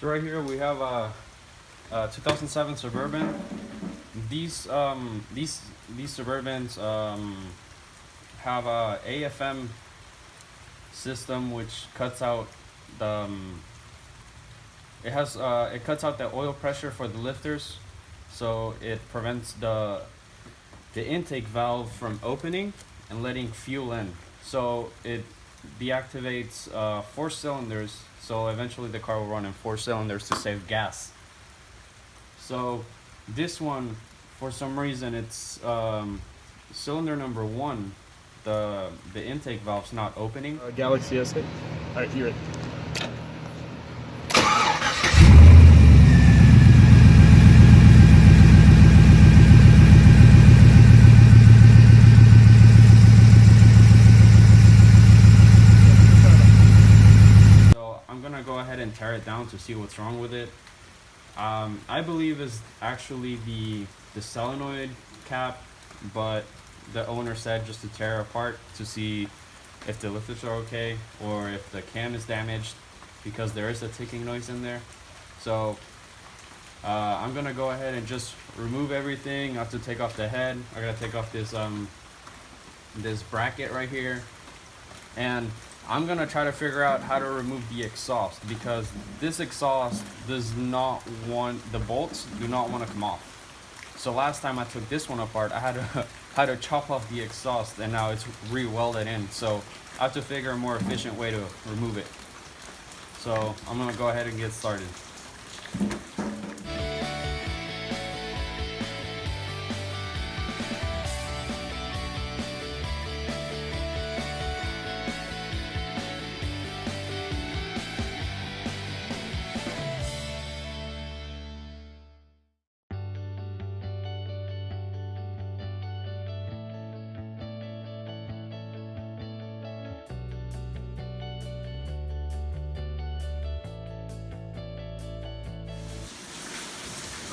So right here we have a 2007 Suburban. These Suburbans have a AFM system which cuts out the it cuts out the oil pressure for the lifters, so it prevents the intake valve from opening and letting fuel in. So it deactivates 4 cylinders, so eventually the car will run in 4 cylinders to save gas. So this one, for some reason, it's cylinder number 1, the intake valve's not opening. Galaxy S8. All right, you're ready. So I'm gonna go ahead and tear it down to see what's wrong with it. I believe is actually the solenoid cap, but the owner said just to tear it apart to see if the lifters are okay or if the cam is damaged, because there is a ticking noise in there. So I'm gonna go ahead and just remove everything. I have to take off the head. I gotta take off this bracket right here, and I'm gonna try to figure out how to remove the exhaust, because this exhaust does not want, the bolts do not want to come off. So last time I took this one apart, I had to chop off the exhaust, and now it's re-welded in. So I have to figure a more efficient way to remove it. So I'm gonna go ahead and get started.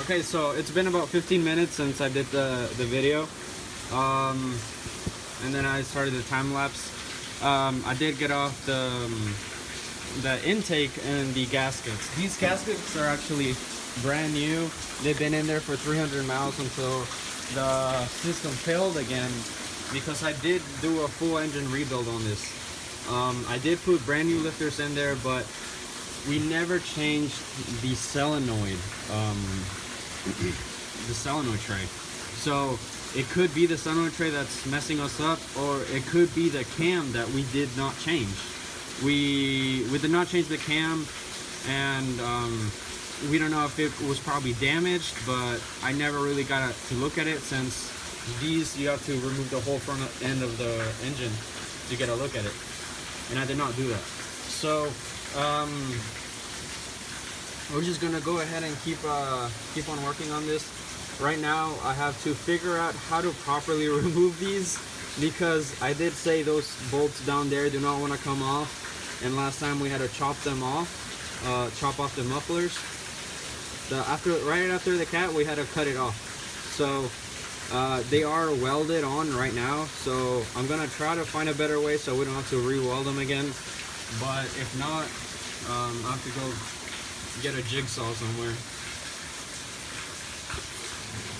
Okay, so it's been about 15 minutes since I did the video, and then I started the time lapse. I did get off the intake and the gaskets. These gaskets are actually brand new. They've been in there for 300 miles until the system failed again, because I did do a full engine rebuild on this. I did put brand new lifters in there, but we never changed the solenoid. The solenoid tray. So it could be the solenoid tray that's messing us up, or it could be the cam that we did not change. We did not change the cam, and we don't know if it was probably damaged, but I never really got to look at it, since these, you have to remove the whole front end of the engine to get a look at it, and I did not do that. So we're just gonna go ahead and keep on working on this. Right now I have to figure out how to properly remove these, because I did say those bolts down there do not want to come off, and last time we had to chop them off, chop off the mufflers. Right after the cat, we had to cut it off. So they are welded on right now, so I'm gonna try to find a better way so we don't have to re-weld them again. But if not, I have to go get a jigsaw somewhere.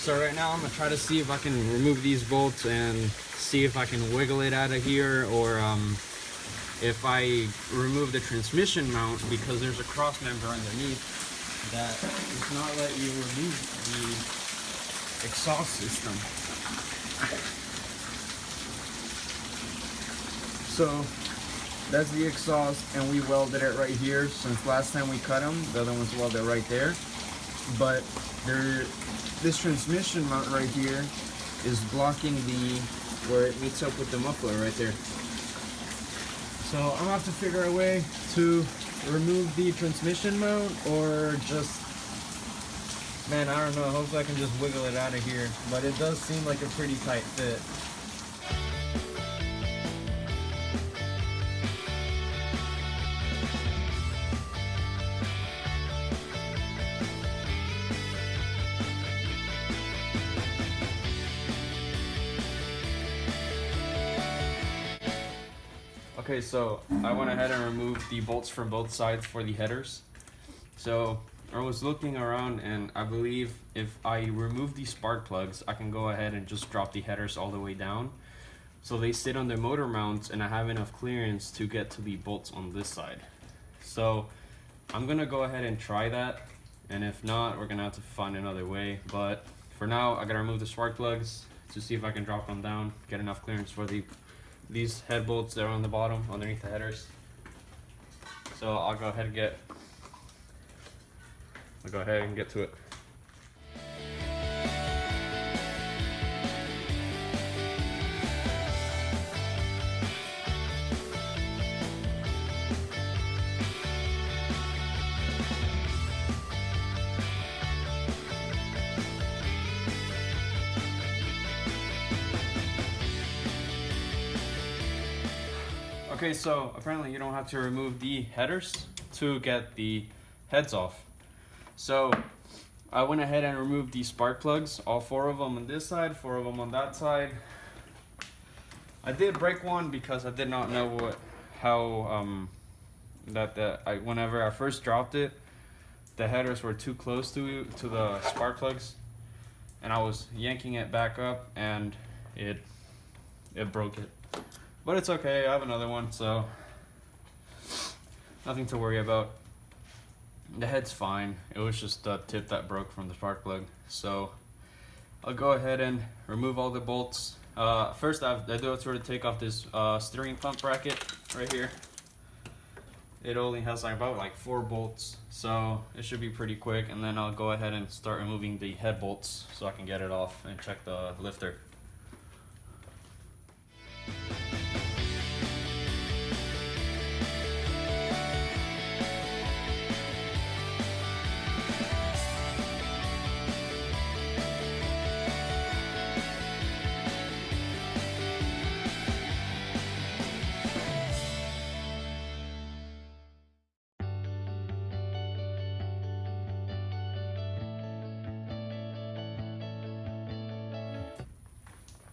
So right now I'm gonna try to see if I can remove these bolts and see if I can wiggle it out of here, or if I remove the transmission mount, because there's a cross member underneath that does not let you remove the exhaust system. So that's the exhaust, and we welded it right here. Since last time we cut them, the other one's welded right there. But this transmission mount right here is blocking where it meets up with the muffler right there. So I'm gonna have to figure a way to remove the transmission mount, or just, man, I don't know, hopefully I can just wiggle it out of here. But it does seem like a pretty tight fit. Okay, so I went ahead and removed the bolts from both sides for the headers. So I was looking around, and I believe if I remove these spark plugs, I can go ahead and just drop the headers all the way down, so they sit on the motor mounts and I have enough clearance to get to the bolts on this side. So I'm gonna go ahead and try that, and if not, we're gonna have to find another way. But for now, I gotta remove the spark plugs to see if I can drop them down, get enough clearance for these head bolts that are on the bottom underneath the headers. So I'll go ahead and get to it. Okay, so apparently you don't have to remove the headers to get the heads off. So I went ahead and removed these spark plugs, all 4 of them on this side, 4 of them on that side. I did break one because I did not know whenever I first dropped it, the headers were too close to the spark plugs, and I was yanking it back up and it broke it. But it's okay, I have another one, so nothing to worry about. The head's fine, it was just the tip that broke from the spark plug. So I'll go ahead and remove all the bolts. First I do have to take off this steering pump bracket right here. It only has about 4 bolts, so it should be pretty quick. And then I'll go ahead and start removing the head bolts so I can get it off and check the lifter.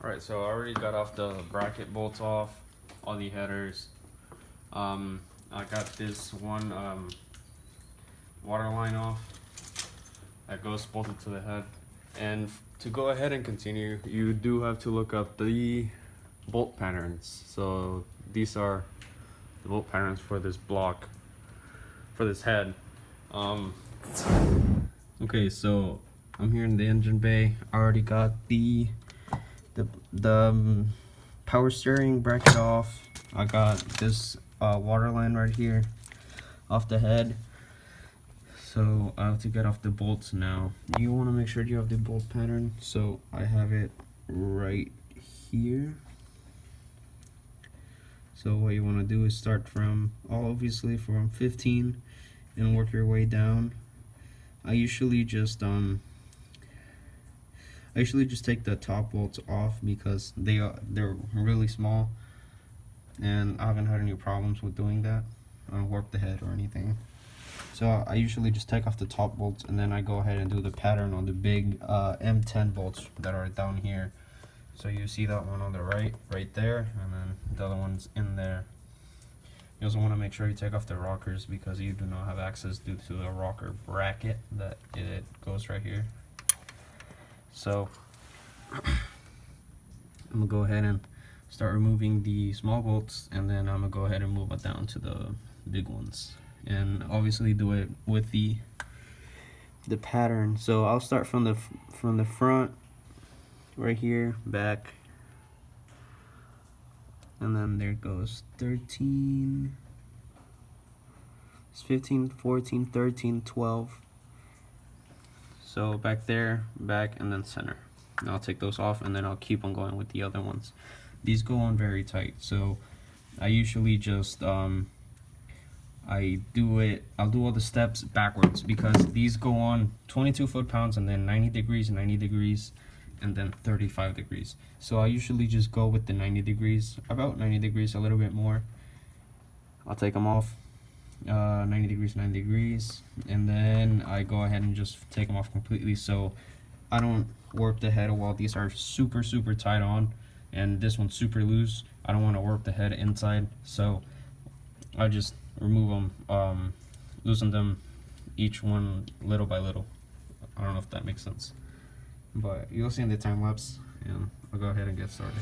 Alright, so I already got off the bracket bolts off, all the headers. I got this one water line off that goes bolted to the head. And to go ahead and continue, you do have to look up the bolt patterns. So these are the bolt patterns for this block, for this head. Okay, so I'm here in the engine bay. I already got the power steering bracket off. I got this water line right here off the head. So I have to get off the bolts now. You want to make sure you have the bolt pattern. So I have it right here. So what you want to do is start from, obviously from 15 and work your way down. I usually just take the top bolts off because they're really small, and I haven't had any problems with doing that. I don't warp the head or anything. So I usually just take off the top bolts, and then I go ahead and do the pattern on the big M10 bolts that are down here. So you see that one on the right there, and then the other one's in there. You also want to make sure you take off the rockers because you do not have access due to the rocker bracket that it goes right here. So I'm gonna go ahead and start removing the small bolts, and then I'm gonna go ahead and move it down to the big ones, and obviously do it with the pattern. So I'll start from the front right here, back, and then there goes 13, 15, 14, 13, 12. So back there, back, and then center. And I'll take those off, and then I'll keep on going with the other ones. These go on very tight, so I usually just I'll do all the steps backwards because these go on 22 foot-pounds, and then 90 degrees, 90 degrees, and then 35 degrees. So I usually just go with the 90 degrees, about 90 degrees, a little bit more. I'll take them off. 90 degrees, 90 degrees, and then I go ahead and just take them off completely so I don't warp the head while these are super tight on, and this one's super loose. I don't want to warp the head inside, so I just remove them, loosen them each one little by little. I don't know if that makes sense, but you'll see in the time lapse, and I'll go ahead and get started.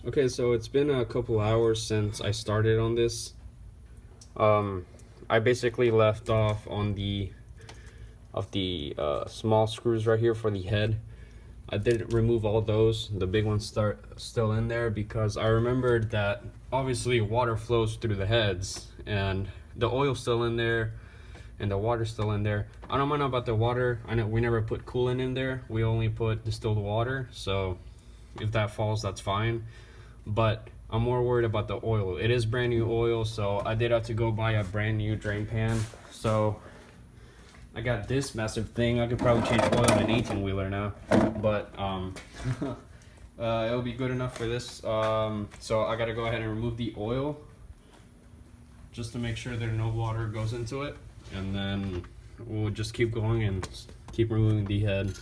Okay, so it's been a couple hours since I started on this. I basically left off on the small screws right here for the head. I didn't remove all those. The big ones still in there because I remembered that obviously water flows through the heads, and the oil's still in there and the water's still in there. I don't mind about the water. I know we never put coolant in there. We only put distilled water, so if that falls, that's fine. But I'm more worried about the oil. It is brand new oil, so I did have to go buy a brand new drain pan. So I got this massive thing. I could probably change oil in an 18-wheeler now, but it'll be good enough for this. So I gotta go ahead and remove the oil just to make sure that no water goes into it, and then we'll just keep going and keep removing the head.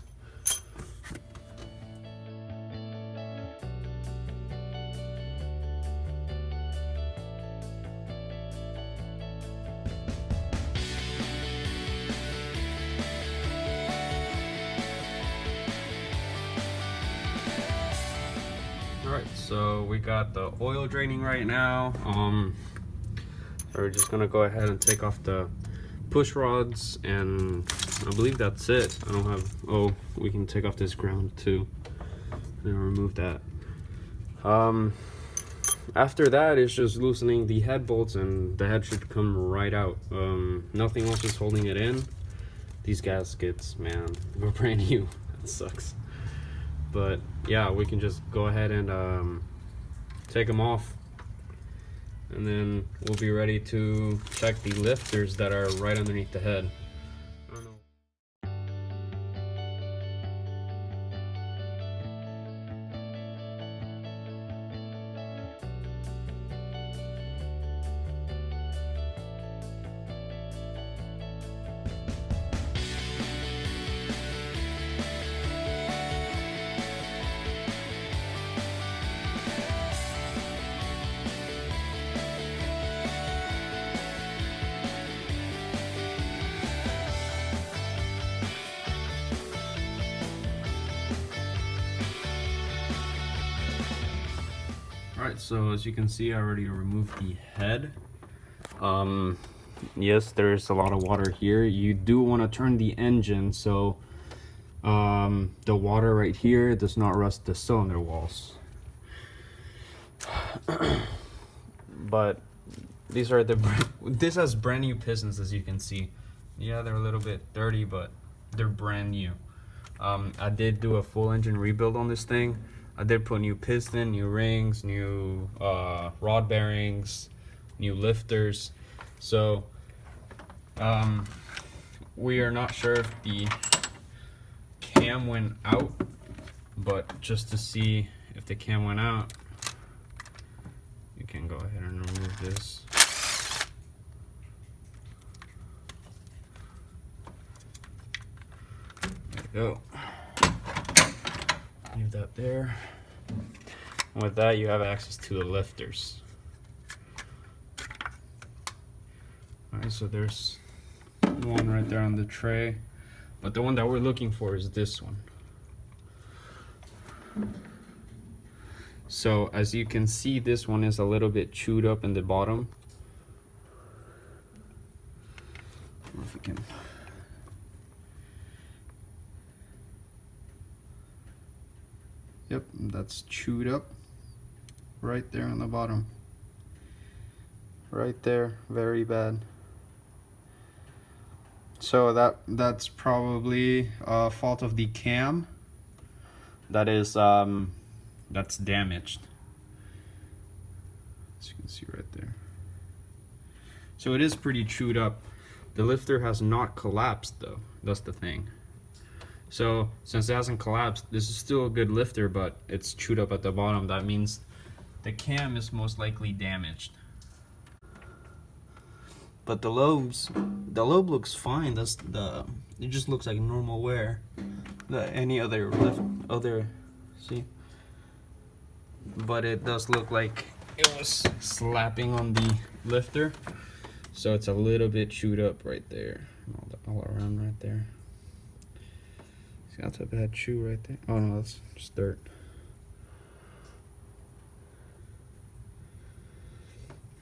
Alright, so we got the oil draining right now. We're just gonna go ahead and take off the push rods, and I believe that's it. I don't have, oh, we can take off this ground too and remove that. After that, it's just loosening the head bolts, and the head should come right out. Nothing else is holding it in. These gaskets, man, they're brand new. That sucks. But yeah, we can just go ahead and take them off, and then we'll be ready to check the lifters that are right underneath the head. I don't know. Alright, so as you can see, I already removed the head. Yes, there's a lot of water here. You do want to turn the engine so the water right here does not rust the cylinder walls. But these are this has brand new pistons, as you can see. Yeah, they're a little bit dirty, but they're brand new. I did do a full engine rebuild on this thing. I did put new piston, new rings, new rod bearings, new lifters. So we are not sure if the cam went out, but just to see if the cam went out, you can go ahead and remove this. There you go. Leave that there. And with that, you have access to the lifters. Alright, so there's one right there on the tray, but the one that we're looking for is this one. So as you can see, this one is a little bit chewed up in the bottom. I don't know if we can. Yep, that's chewed up right there on the bottom. Right there, very bad. So that's probably a fault of the cam. That is that's damaged. As you can see right there. So it is pretty chewed up. The lifter has not collapsed though. That's the thing. So since it hasn't collapsed, this is still a good lifter, but it's chewed up at the bottom. That means the cam is most likely damaged. But the lobe looks fine. It just looks like normal wear. Any other see? But it does look like it was slapping on the lifter, so it's a little bit chewed up right there, all around right there. See how type of bad chew right there? Oh no, that's just dirt.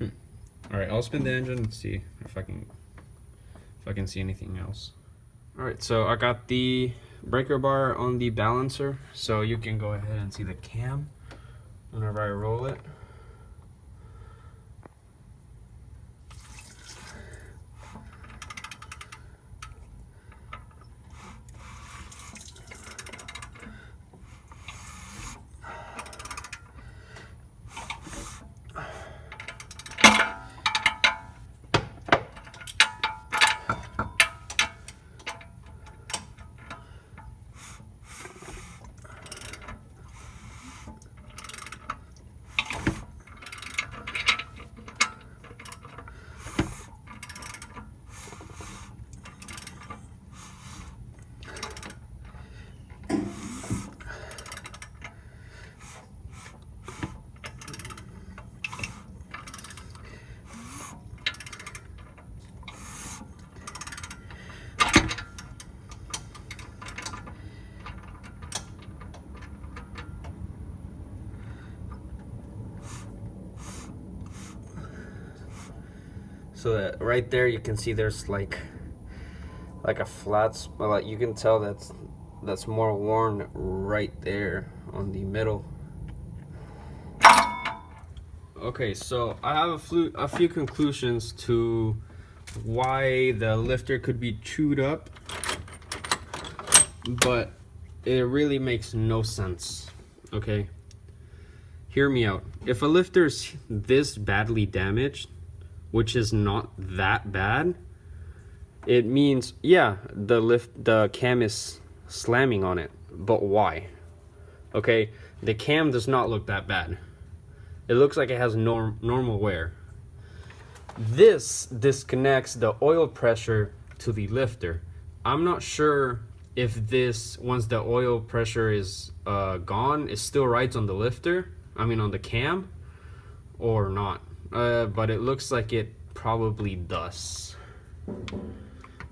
All right, I'll spin the engine and see if I can see anything else. All right, so I got the breaker bar on the balancer, so you can go ahead and see the cam whenever I roll it. So that right there, you can see there's like a flat spot. Like you can tell that's more worn right there on the middle. Okay, so I have a few conclusions to why the lifter could be chewed up, but it really makes no sense. Okay, hear me out. If a lifter's this badly damaged, which is not that bad, it means, yeah, the cam is slamming on it, but why? Okay, the cam does not look that bad. It looks like it has normal wear. This disconnects the oil pressure to the lifter. I'm not sure if this, once the oil pressure is gone, it still rides on the lifter, on the cam, or not. But it looks like it probably does.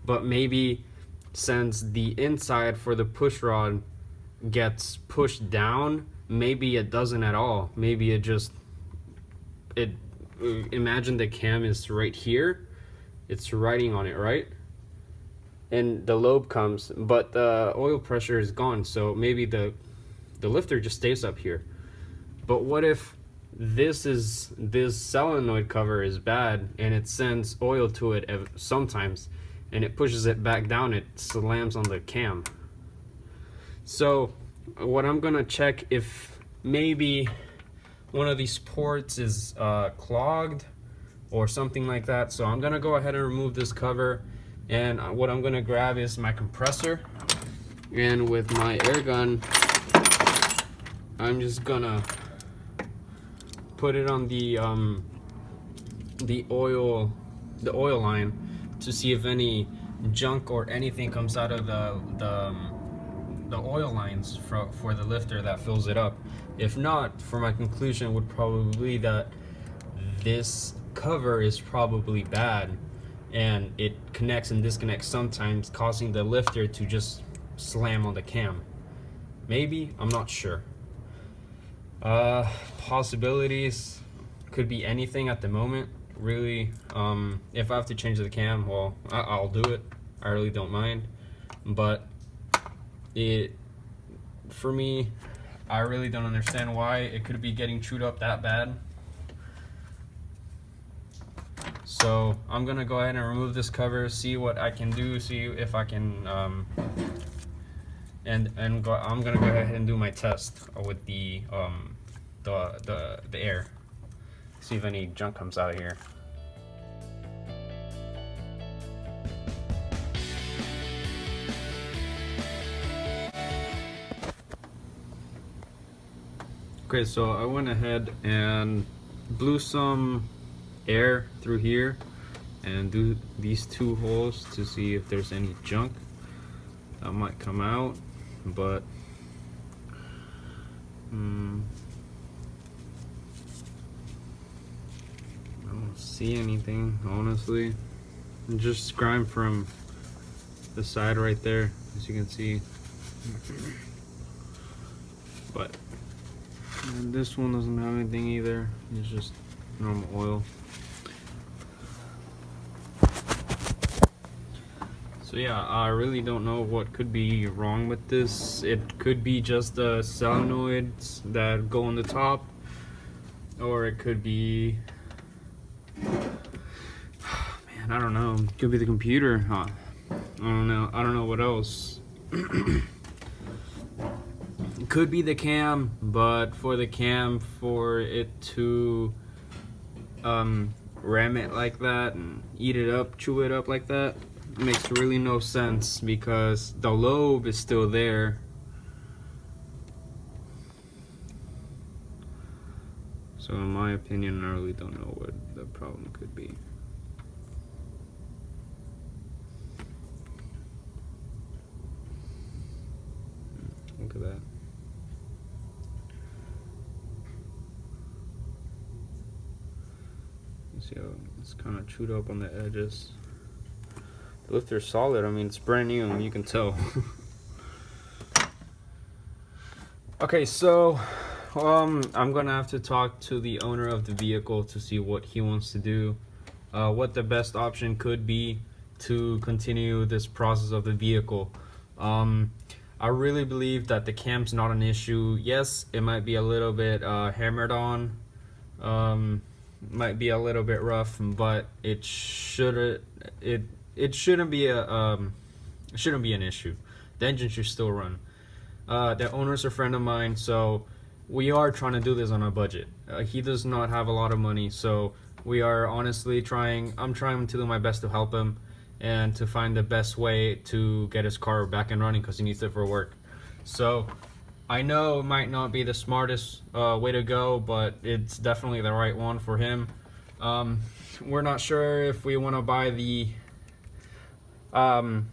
But maybe since the inside for the push rod gets pushed down, maybe it doesn't at all. Maybe imagine the cam is right here, it's riding on it, right? And the lobe comes, but the oil pressure is gone, so maybe the lifter just stays up here. But what if this solenoid cover is bad and it sends oil to it sometimes, and it pushes it back down, it slams on the cam? So what I'm gonna check, if maybe one of these ports is clogged or something like that. So I'm gonna go ahead and remove this cover, and what I'm gonna grab is my compressor, and with my air gun I'm just gonna put it on the oil line to see if any junk or anything comes out of the oil lines for the lifter that fills it up. If not, for my conclusion would probably be that this cover is probably bad and it connects and disconnects sometimes, causing the lifter to just slam on the cam. Maybe, I'm not sure. Possibilities could be anything at the moment, really. If I have to change the cam, well, I'll do it. I really don't mind. But for me, I really don't understand why it could be getting chewed up that bad. So I'm gonna go ahead and remove this cover, see what I can do, see if I can I'm gonna go ahead and do my test with the air, see if any junk comes out of here. Okay, so I went ahead and blew some air through here and do these two holes to see if there's any junk that might come out, but I don't see anything, honestly. Just grime from the side right there, as you can see. But this one doesn't have anything either. It's just normal oil. So yeah, I really don't know what could be wrong with this. It could be just the solenoids that go on the top, or it could be, man, I don't know. It could be the computer. I don't know. I don't know what else. It could be the cam, but for the cam, for it to ram it like that and eat it up, chew it up like that, makes really no sense because the lobe is still there. So in my opinion, I really don't know what the problem could be. Look at that. You see how it's kind of chewed up on the edges. The lifter's solid. I mean, it's brand new, you can tell. Okay, so I'm gonna have to talk to the owner of the vehicle to see what he wants to do, what the best option could be to continue this process of the vehicle. I really believe that the cam's not an issue. Yes, it might be a little bit hammered on, might be a little bit rough, but it shouldn't be an issue. The engine should still run. The owner's a friend of mine, so we are trying to do this on a budget. He does not have a lot of money, so we are honestly trying. I'm trying to do my best to help him and to find the best way to get his car back and running because he needs it for work. So I know it might not be the smartest way to go, but it's definitely the right one for him. We're not sure if we want to buy the I'm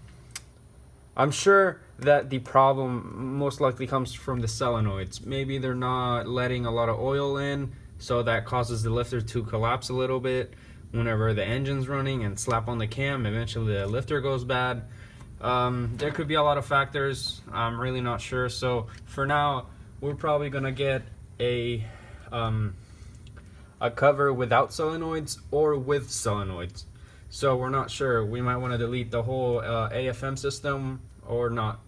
sure that the problem most likely comes from the solenoids. Maybe they're not letting a lot of oil in, so that causes the lifter to collapse a little bit whenever the engine's running and slap on the cam. Eventually the lifter goes bad. There could be a lot of factors. I'm really not sure. So for now, we're probably gonna get a cover without solenoids or with solenoids. So we're not sure. We might want to delete the whole AFM system or not.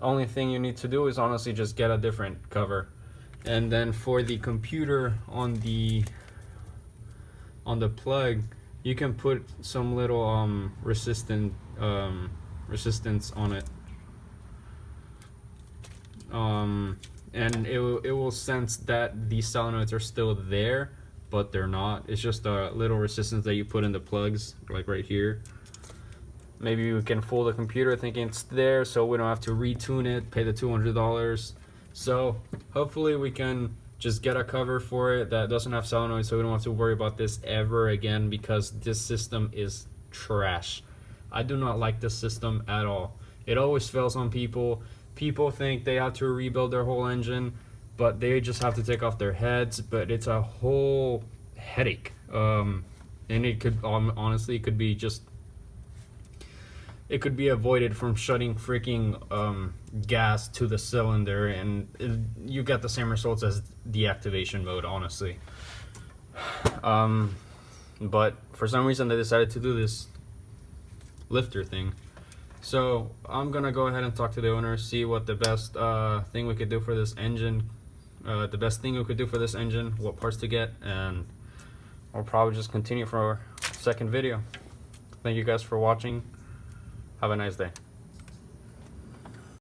Only thing you need to do is honestly just get a different cover. And then for the computer on the plug, you can put some little resistance on it. And it will sense that the solenoids are still there, but they're not. It's just a little resistance that you put in the plugs, like right here. Maybe you can fool the computer thinking it's there, so we don't have to retune it, pay the $200. So hopefully we can just get a cover for it that doesn't have solenoids, so we don't have to worry about this ever again, because this system is trash. I do not like this system at all. It always fails on people. People think they have to rebuild their whole engine, but they just have to take off their heads. But it's a whole headache, and it could honestly, it could be just, it could be avoided from shutting freaking gas to the cylinder, and you get the same results as deactivation mode, honestly. But for some reason they decided to do this lifter thing. So I'm gonna go ahead and talk to the owner, see what the best thing we could do for this engine, what parts to get, and I'll probably just continue for our second video. Thank you guys for watching. Have a nice day.